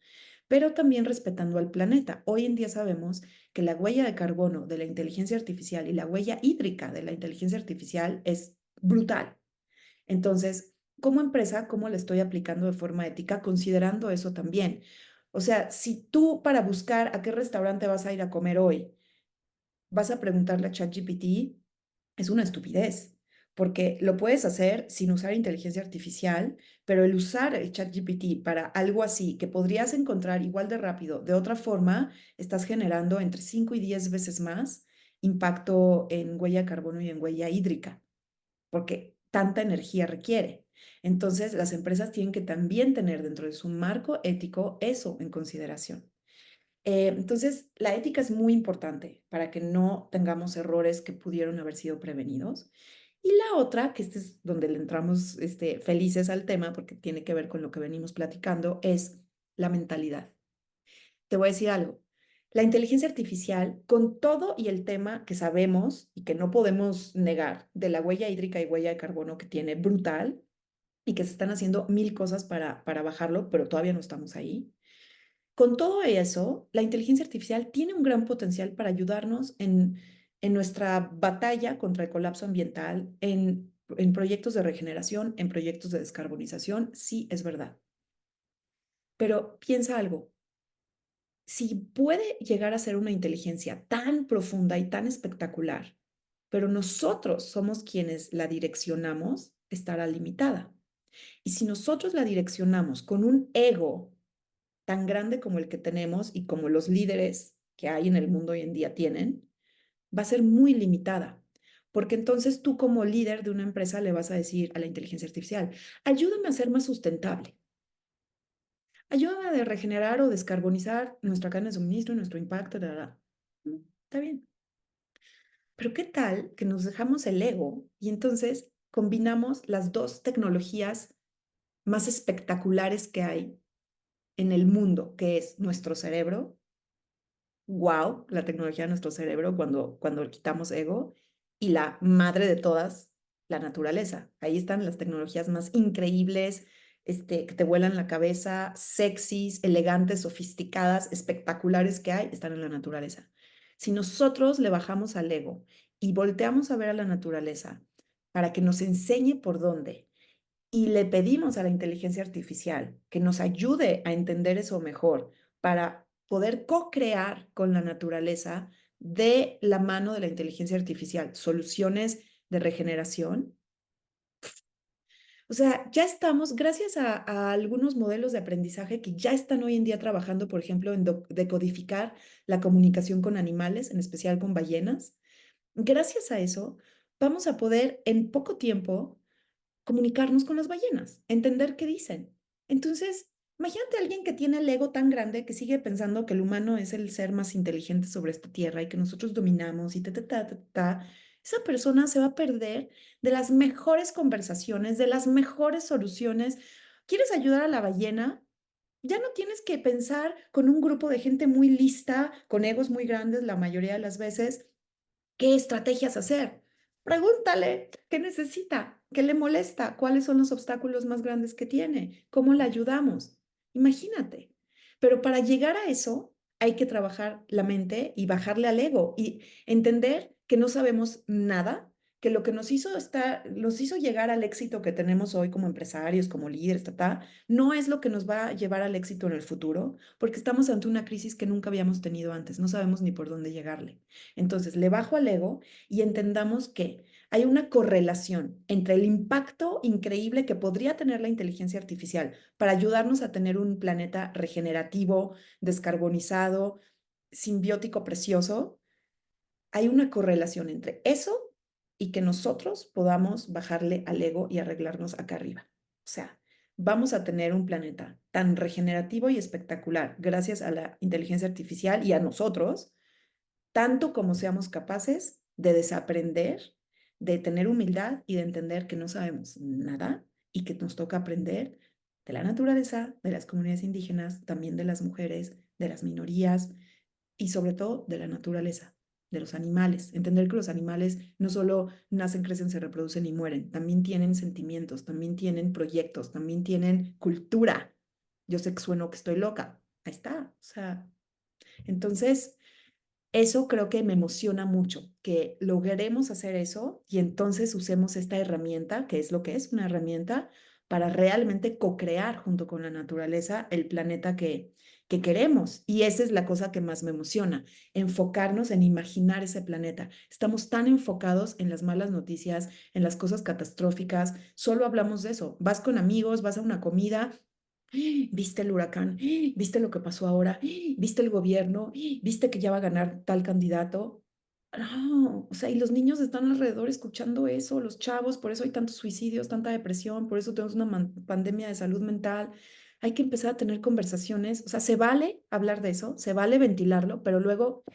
pero también respetando al planeta. Hoy en día sabemos que la huella de carbono de la inteligencia artificial y la huella hídrica de la inteligencia artificial es brutal. Entonces, como empresa, ¿cómo le estoy aplicando de forma ética, considerando eso también? O sea, si tú para buscar a qué restaurante vas a ir a comer hoy, vas a preguntarle a ChatGPT, es una estupidez, porque lo puedes hacer sin usar inteligencia artificial, pero el usar el ChatGPT para algo así que podrías encontrar igual de rápido, de otra forma, estás generando entre 5 y 10 veces más impacto en huella de carbono y en huella hídrica, porque tanta energía requiere. Entonces, las empresas tienen que también tener dentro de su marco ético eso en consideración. Entonces, la ética es muy importante para que no tengamos errores que pudieron haber sido prevenidos. Y la otra, que este es donde le entramos felices al tema, porque tiene que ver con lo que venimos platicando, es la mentalidad. Te voy a decir algo. La inteligencia artificial, con todo y el tema que sabemos y que no podemos negar de la huella hídrica y huella de carbono que tiene brutal y que se están haciendo mil cosas para bajarlo, pero todavía no estamos ahí. Con todo eso, la inteligencia artificial tiene un gran potencial para ayudarnos en nuestra batalla contra el colapso ambiental, en proyectos de regeneración, en proyectos de descarbonización, sí es verdad. Pero piensa algo, si puede llegar a ser una inteligencia tan profunda y tan espectacular, pero nosotros somos quienes la direccionamos, estará limitada. Y si nosotros la direccionamos con un ego tan grande como el que tenemos y como los líderes que hay en el mundo hoy en día tienen, va a ser muy limitada. Porque entonces tú como líder de una empresa le vas a decir a la inteligencia artificial, ayúdame a ser más sustentable, ayúdame a regenerar o descarbonizar nuestra cadena de suministro, nuestro impacto, Está bien. Pero ¿qué tal que nos dejamos el ego y entonces combinamos las dos tecnologías más espectaculares que hay en el mundo, que es nuestro cerebro? Wow, la tecnología de nuestro cerebro cuando quitamos ego, y la madre de todas, la naturaleza. Ahí están las tecnologías más increíbles, que te vuelan la cabeza, sexys, elegantes, sofisticadas, espectaculares que hay, están en la naturaleza. Si nosotros le bajamos al ego y volteamos a ver a la naturaleza para que nos enseñe por dónde, y le pedimos a la inteligencia artificial que nos ayude a entender eso mejor para poder co-crear con la naturaleza de la mano de la inteligencia artificial soluciones de regeneración. O sea, ya estamos, gracias a algunos modelos de aprendizaje que ya están hoy en día trabajando, por ejemplo, en decodificar la comunicación con animales, en especial con ballenas. Gracias a eso, vamos a poder en poco tiempo comunicarnos con las ballenas, entender qué dicen. Entonces, imagínate a alguien que tiene el ego tan grande que sigue pensando que el humano es el ser más inteligente sobre esta tierra y que nosotros dominamos y ta, ta, ta, ta, ta. Esa persona se va a perder de las mejores conversaciones, de las mejores soluciones. ¿Quieres ayudar a la ballena? Ya no tienes que pensar con un grupo de gente muy lista, con egos muy grandes la mayoría de las veces, qué estrategias hacer. Pregúntale qué necesita, qué le molesta, cuáles son los obstáculos más grandes que tiene, cómo le ayudamos. Imagínate. Pero para llegar a eso hay que trabajar la mente y bajarle al ego y entender que no sabemos nada, que lo que nos hizo llegar al éxito que tenemos hoy como empresarios, como líderes, no es lo que nos va a llevar al éxito en el futuro, porque estamos ante una crisis que nunca habíamos tenido antes, no sabemos ni por dónde llegarle. Entonces, le bajo al ego y entendamos que hay una correlación entre el impacto increíble que podría tener la inteligencia artificial para ayudarnos a tener un planeta regenerativo, descarbonizado, simbiótico, precioso. Hay una correlación entre eso y que nosotros podamos bajarle al ego y arreglarnos acá arriba. O sea, vamos a tener un planeta tan regenerativo y espectacular gracias a la inteligencia artificial y a nosotros tanto como seamos capaces de desaprender, de tener humildad y de entender que no sabemos nada y que nos toca aprender de la naturaleza, de las comunidades indígenas, también de las mujeres, de las minorías y sobre todo de la naturaleza, de los animales. Entender que los animales no solo nacen, crecen, se reproducen y mueren, también tienen sentimientos, también tienen proyectos, también tienen cultura. Yo sé que sueno que estoy loca. Ahí está. O sea, entonces eso creo que me emociona mucho, que logremos hacer eso y entonces usemos esta herramienta, que es lo que es una herramienta, para realmente co-crear junto con la naturaleza el planeta que queremos. Y esa es la cosa que más me emociona, enfocarnos en imaginar ese planeta. Estamos tan enfocados en las malas noticias, en las cosas catastróficas, solo hablamos de eso. Vas con amigos, vas a una comida. ¿Viste el huracán? ¿Viste lo que pasó ahora? ¿Viste el gobierno? ¿Viste que ya va a ganar tal candidato? No, o sea, y los niños están alrededor escuchando eso, los chavos, por eso hay tantos suicidios, tanta depresión, por eso tenemos una pandemia de salud mental. Hay que empezar a tener conversaciones, o sea, se vale hablar de eso, se vale ventilarlo, pero luego,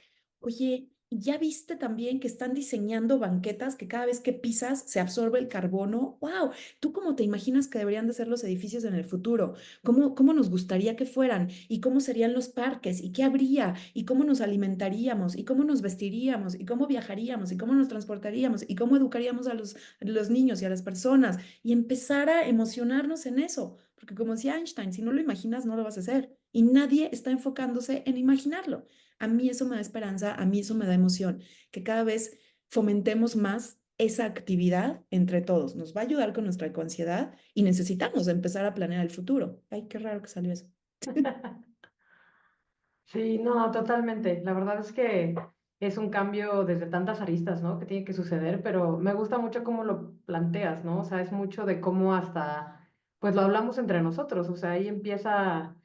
oye, ¿ya viste también que están diseñando banquetas que cada vez que pisas se absorbe el carbono? ¡Wow! ¿Tú cómo te imaginas que deberían de ser los edificios en el futuro? ¿Cómo nos gustaría que fueran? ¿Y cómo serían los parques? ¿Y qué habría? ¿Y cómo nos alimentaríamos? ¿Y cómo nos vestiríamos? ¿Y cómo viajaríamos? ¿Y cómo nos transportaríamos? ¿Y cómo educaríamos a los niños y a las personas? Y empezar a emocionarnos en eso. Porque como decía Einstein, si no lo imaginas, no lo vas a hacer. Y nadie está enfocándose en imaginarlo. A mí eso me da esperanza, a mí eso me da emoción, que cada vez fomentemos más esa actividad entre todos. Nos va a ayudar con nuestra ansiedad y necesitamos empezar a planear el futuro. Ay, qué raro que salió eso. Sí, no, totalmente. La verdad es que es un cambio desde tantas aristas, ¿no? Que tiene que suceder, pero me gusta mucho cómo lo planteas, ¿no? O sea, es mucho de cómo hasta, pues lo hablamos entre nosotros, o sea, ahí empieza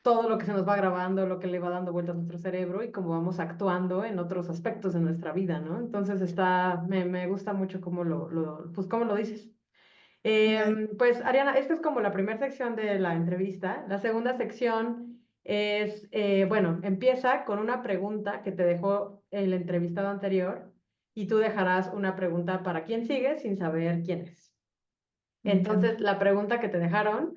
todo lo que se nos va grabando, lo que le va dando vueltas a nuestro cerebro y cómo vamos actuando en otros aspectos de nuestra vida, ¿no? Entonces me gusta mucho cómo pues cómo lo dices. Pues Ariana, esta es como la primera sección de la entrevista. La segunda sección es, bueno, empieza con una pregunta que te dejó el entrevistado anterior y tú dejarás una pregunta para quién sigue sin saber quién es. Me encanta. Entonces, la pregunta que te dejaron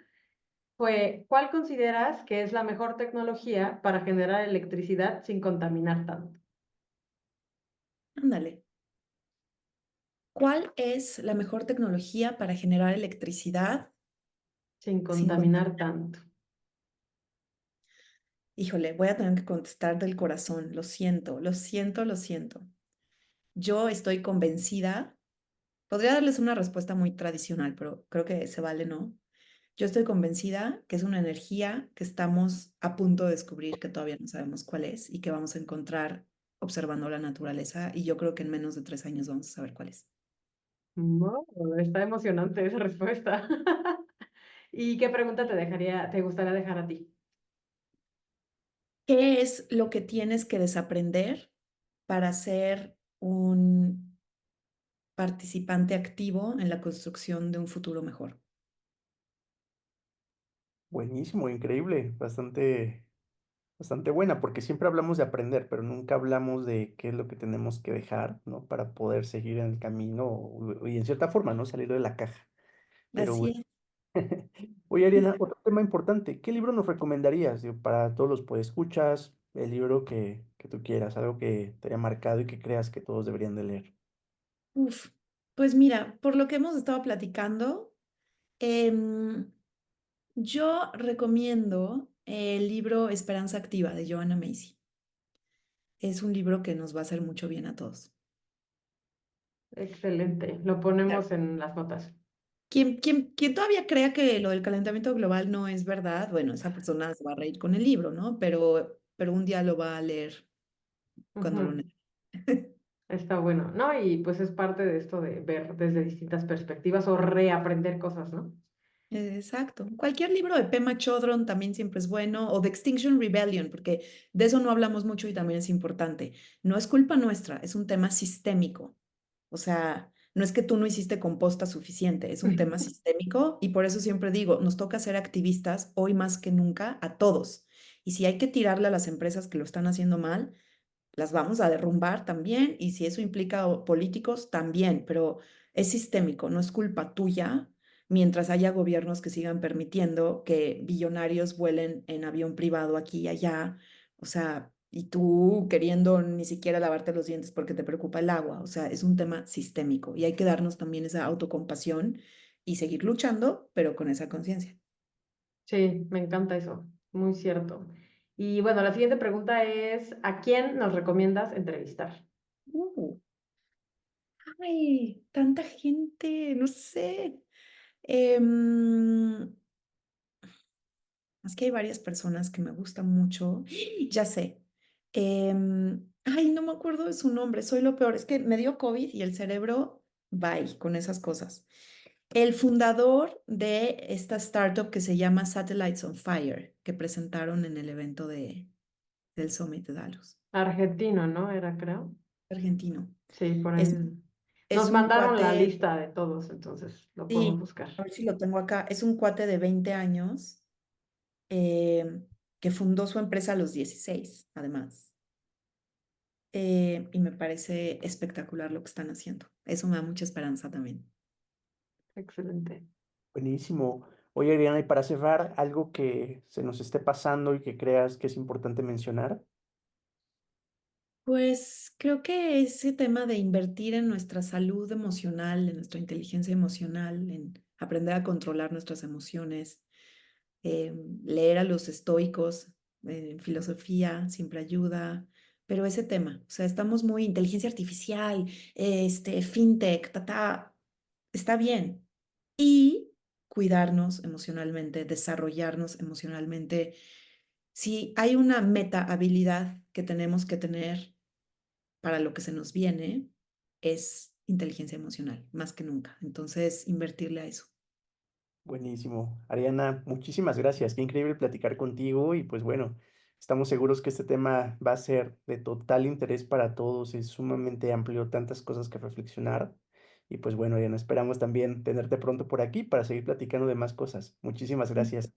fue, ¿cuál consideras que es la mejor tecnología para generar electricidad sin contaminar tanto? Ándale. ¿Cuál es la mejor tecnología para generar electricidad Sin sin contaminar contaminar? tanto. Híjole, voy a tener que contestar del corazón. Lo siento, lo siento, lo siento. Yo estoy convencida. Podría darles una respuesta muy tradicional, pero creo que se vale, ¿no? Yo estoy convencida que es una energía que estamos a punto de descubrir, que todavía no sabemos cuál es y que vamos a encontrar observando la naturaleza y yo creo que en menos de 3 años vamos a saber cuál es. No, está emocionante esa respuesta. ¿Y qué pregunta te gustaría dejar a ti? ¿Qué es lo que tienes que desaprender para ser un participante activo en la construcción de un futuro mejor? Buenísimo, increíble, bastante buena, porque siempre hablamos de aprender, pero nunca hablamos de qué es lo que tenemos que dejar, ¿no? Para poder seguir en el camino y en cierta forma, ¿no? Salir de la caja. Pero Así bueno. es. Oye, Ariana, otro tema importante. ¿Qué libro nos recomendarías, digo, para todos los escuchas el libro que tú quieras, algo que te haya marcado y que creas que todos deberían de leer? Uf, pues mira, por lo que hemos estado platicando, em, yo recomiendo el libro Esperanza Activa de Joanna Macy. Es un libro que nos va a hacer mucho bien a todos. Excelente, lo Claro. ponemos en las notas. Quien todavía crea que lo del calentamiento global no es verdad, bueno, esa persona se va a reír con el libro, ¿no? Pero un día lo va a leer cuando lo Ujú. necesite. Está bueno, ¿no? Y pues es parte de esto de ver desde distintas perspectivas o reaprender cosas, ¿no? Exacto. Cualquier libro de Pema Chodron también siempre es bueno, o de Extinction Rebellion, porque de eso no hablamos mucho y también es importante. No es culpa nuestra, es un tema sistémico. O sea, no es que tú no hiciste composta suficiente, es un tema sistémico y por eso siempre digo, nos toca ser activistas hoy más que nunca a todos. Y si hay que tirarle a las empresas que lo están haciendo mal, las vamos a derrumbar también y si eso implica políticos también, pero es sistémico, no es culpa tuya mientras haya gobiernos que sigan permitiendo que billonarios vuelen en avión privado aquí y allá, o sea, y tú queriendo ni siquiera lavarte los dientes porque te preocupa el agua, o sea, es un tema sistémico y hay que darnos también esa autocompasión y seguir luchando, pero con esa conciencia. Sí, me encanta eso, muy cierto. Y bueno, la siguiente pregunta es, ¿a quién nos recomiendas entrevistar? Uh, Ay, tanta gente, no sé. Em, Es que hay varias personas que me gustan mucho. Ya sé. Ay, no me acuerdo de su nombre. Soy lo peor. Es que me dio COVID y el cerebro, bye, con esas cosas. El fundador de esta startup que se llama Satellites on Fire, que presentaron en el evento del Summit de Dallas, Argentino, ¿no? Era, creo. argentino. Sí, por ahí. Es, Nos es un mandaron la cuate, lista de todos, entonces lo podemos sí, buscar. a ver si lo tengo acá. Es un cuate de 20 años eh, que fundó su empresa a los 16, además. Y me parece espectacular lo que están haciendo. Eso me da mucha esperanza también. Excelente. Buenísimo. Oye, Ariana, y para cerrar, algo que se nos esté pasando y que creas que es importante mencionar. Pues creo que ese tema de invertir en nuestra salud emocional, en nuestra inteligencia emocional, en aprender a controlar nuestras emociones, eh, leer a los estoicos en filosofía siempre ayuda, pero ese tema, o sea, estamos muy inteligencia artificial, fintech, está bien. Y cuidarnos emocionalmente, desarrollarnos emocionalmente. Si hay una meta habilidad que tenemos que tener para lo que se nos viene, es inteligencia emocional, más que nunca. Entonces, invertirle a eso. Buenísimo. Ariana, muchísimas gracias. Qué increíble platicar contigo y pues bueno, estamos seguros que este tema va a ser de total interés para todos. Es sumamente amplio, tantas cosas que reflexionar. Y pues bueno, Ariana, esperamos también tenerte pronto por aquí para seguir platicando de más cosas. Muchísimas gracias.